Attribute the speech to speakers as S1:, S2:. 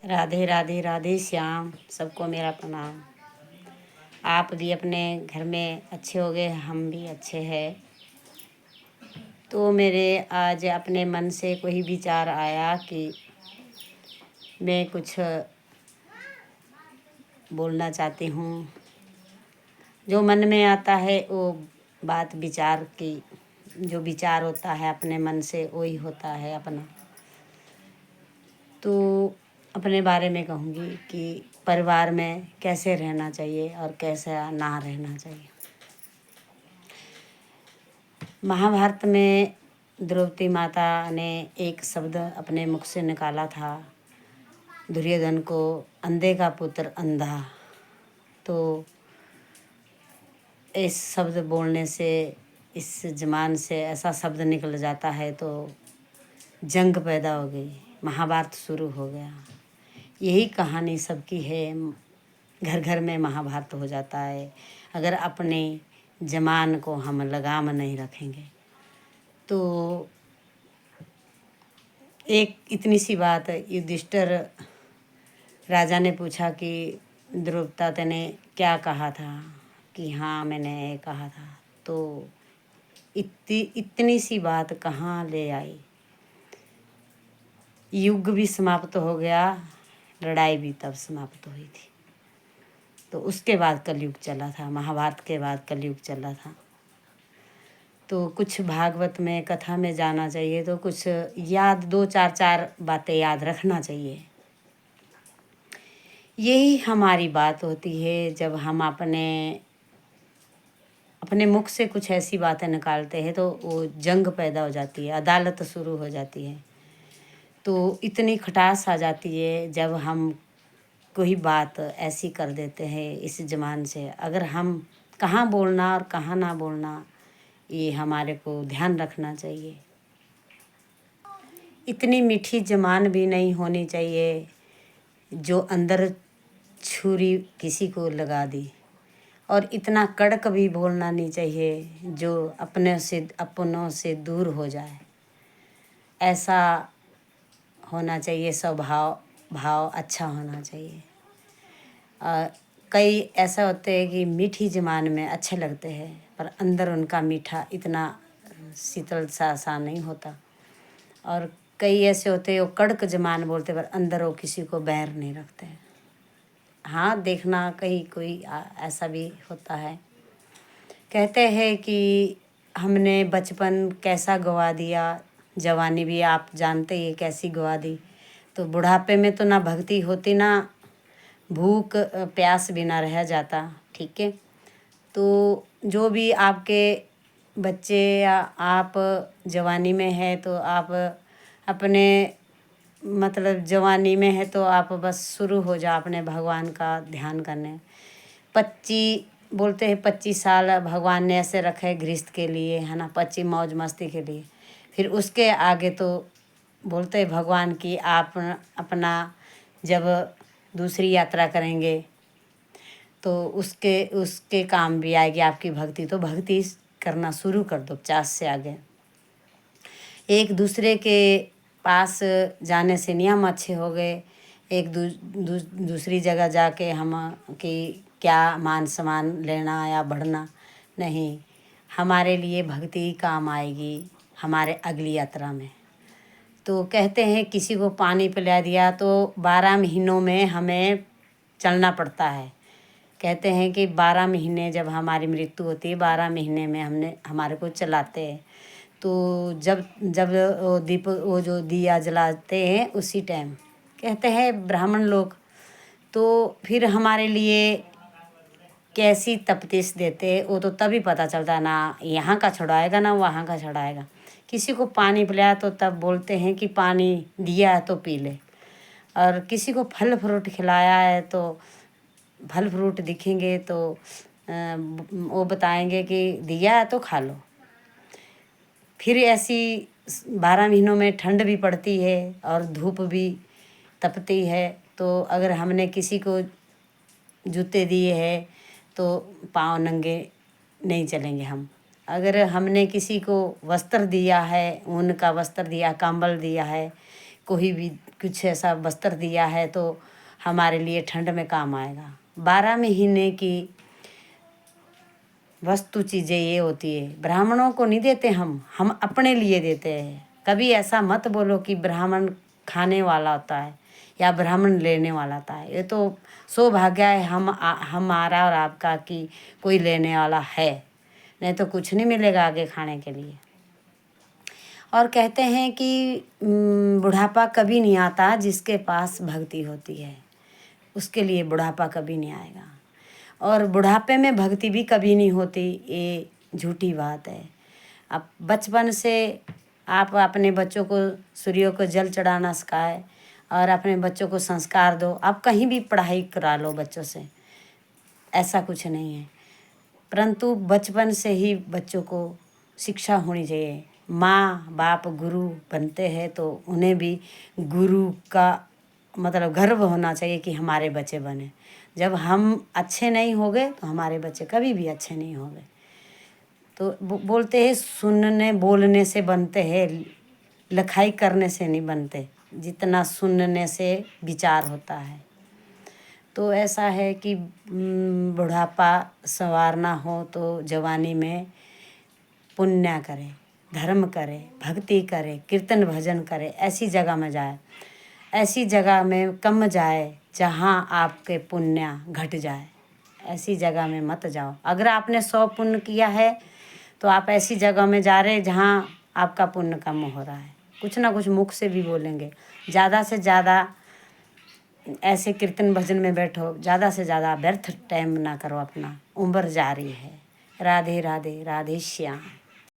S1: राधे राधे राधे श्याम, सबको मेरा प्रणाम। आप भी अपने घर में अच्छे हो गए, हम भी अच्छे हैं। तो मेरे आज अपने मन से कोई विचार आया कि मैं कुछ बोलना चाहती हूँ। जो मन में आता है वो बात विचार की, जो विचार होता है अपने मन से वही होता है अपना। तो अपने बारे में कहूँगी कि परिवार में कैसे रहना चाहिए और कैसे ना रहना चाहिए। महाभारत में द्रौपदी माता ने एक शब्द अपने मुख से निकाला था, दुर्योधन को, अंधे का पुत्र अंधा। तो इस शब्द बोलने से, इस जबान से ऐसा शब्द निकल जाता है तो जंग पैदा हो गई, महाभारत शुरू हो गया। यही कहानी सबकी है, घर घर में महाभारत हो जाता है अगर अपने जबान को हम लगाम नहीं रखेंगे। तो एक इतनी सी बात, युधिष्ठिर राजा ने पूछा कि द्रौपदी तूने क्या कहा था, कि हाँ मैंने कहा था। तो इतनी सी बात कहाँ ले आई, युग भी समाप्त हो गया, लड़ाई भी तब समाप्त हुई थी। तो उसके बाद कलयुग चला था, महाभारत के बाद कलयुग चला था। तो कुछ भागवत में कथा में जाना चाहिए तो कुछ याद, दो चार बातें याद रखना चाहिए। यही हमारी बात होती है जब हम अपने मुख से कुछ ऐसी बातें निकालते हैं तो वो जंग पैदा हो जाती है, अदालत शुरू हो जाती है। तो इतनी खटास आ जाती है जब हम कोई बात ऐसी कर देते हैं इस ज़बान से। अगर हम कहाँ बोलना और कहाँ ना बोलना, ये हमारे को ध्यान रखना चाहिए। इतनी मीठी ज़बान भी नहीं होनी चाहिए जो अंदर छुरी किसी को लगा दी, और इतना कड़क भी बोलना नहीं चाहिए जो अपनों से दूर हो जाए। ऐसा होना चाहिए, भाव अच्छा होना चाहिए। कई ऐसा होते हैं कि मीठी ज़बान में अच्छे लगते हैं पर अंदर उनका मीठा इतना शीतल सा नहीं होता। और कई ऐसे होते हैं वो कड़क ज़बान बोलते पर अंदर वो किसी को बैर नहीं रखते हैं। हाँ, देखना कहीं कोई ऐसा भी होता है। कहते हैं कि हमने बचपन कैसा गवा दिया, जवानी भी आप जानते ही कैसी गवा दी। तो बुढ़ापे में तो ना भक्ति होती, ना भूख प्यास भी ना रह जाता। ठीक है, तो जो भी आपके बच्चे या आप जवानी में है तो आप अपने मतलब जवानी में है तो आप बस शुरू हो जाओ अपने भगवान का ध्यान करने। 25 साल भगवान ने ऐसे रखे गृहस्थ के लिए, है ना, 25 मौज मस्ती के लिए। फिर उसके आगे तो बोलते हैं भगवान की आप अपना जब दूसरी यात्रा करेंगे तो उसके काम भी आएगी आपकी भक्ति। तो भक्ति करना शुरू कर दो 50 से आगे। एक दूसरे के पास जाने से नियम अच्छे हो गए। एक दूसरी जगह जाके हम कि क्या मान सम्मान लेना या बढ़ना नहीं, हमारे लिए भक्ति काम आएगी हमारे अगली यात्रा में। तो कहते हैं किसी को पानी पिला दिया तो 12 महीनों में हमें चलना पड़ता है। कहते हैं कि 12 महीने जब हमारी मृत्यु होती है, 12 महीने में हमारे को चलाते हैं। तो जब वो जो दिया जलाते हैं उसी टाइम कहते हैं ब्राह्मण लोग, तो फिर हमारे लिए कैसी तपतीस देते वो तो तभी पता चलता, ना यहाँ का छुड़ाएगा ना वहाँ का छुड़ाएगा। किसी को पानी पिलाया तो तब बोलते हैं कि पानी दिया है तो पी ले, और किसी को फल फ्रूट खिलाया है तो फल फ्रूट दिखेंगे तो वो बताएंगे कि दिया है तो खा लो। फिर ऐसी 12 महीनों में ठंड भी पड़ती है और धूप भी तपती है। तो अगर हमने किसी को जूते दिए हैं तो पाँव नंगे नहीं चलेंगे हम। अगर हमने किसी को वस्त्र दिया है, ऊन का वस्त्र दिया, कंबल दिया है, कोई भी कुछ ऐसा वस्त्र दिया है तो हमारे लिए ठंड में काम आएगा। 12 महीने की वस्तु चीज़ें ये होती है, ब्राह्मणों को नहीं देते हम अपने लिए देते हैं। कभी ऐसा मत बोलो कि ब्राह्मण खाने वाला होता है या ब्राह्मण लेने वाला होता है। ये तो सौभाग्य है हमारा और आपका कि कोई लेने वाला है, नहीं तो कुछ नहीं मिलेगा आगे खाने के लिए। और कहते हैं कि बुढ़ापा कभी नहीं आता जिसके पास भक्ति होती है, उसके लिए बुढ़ापा कभी नहीं आएगा। और बुढ़ापे में भक्ति भी कभी नहीं होती, ये झूठी बात है। अब बचपन से आप अपने बच्चों को सूर्यों को जल चढ़ाना सिखाए और अपने बच्चों को संस्कार दो। आप कहीं भी पढ़ाई करा लो बच्चों से, ऐसा कुछ नहीं है, परंतु बचपन से ही बच्चों को शिक्षा होनी चाहिए। माँ बाप गुरु बनते हैं तो उन्हें भी गुरु का मतलब गर्व होना चाहिए कि हमारे बच्चे बने। जब हम अच्छे नहीं होंगे तो हमारे बच्चे कभी भी अच्छे नहीं होंगे। तो बोलते हैं सुनने बोलने से बनते हैं, लिखाई करने से नहीं बनते, जितना सुनने से विचार होता है। तो ऐसा है कि बुढ़ापा संवारना हो तो जवानी में पुण्य करे, धर्म करे, भक्ति करे, कीर्तन भजन करे, ऐसी जगह में जाए। ऐसी जगह में कम जाए जहाँ आपके पुण्य घट जाए, ऐसी जगह में मत जाओ। अगर आपने 100 पुण्य किया है तो आप ऐसी जगह में जा रहे जहाँ आपका पुण्य कम हो रहा है। कुछ ना कुछ मुख से भी बोलेंगे। ज़्यादा से ज़्यादा ऐसे कीर्तन भजन में बैठो, ज़्यादा से ज़्यादा व्यर्थ टाइम ना करो अपना, उम्र जा रही है। राधे राधे, राधे श्याम।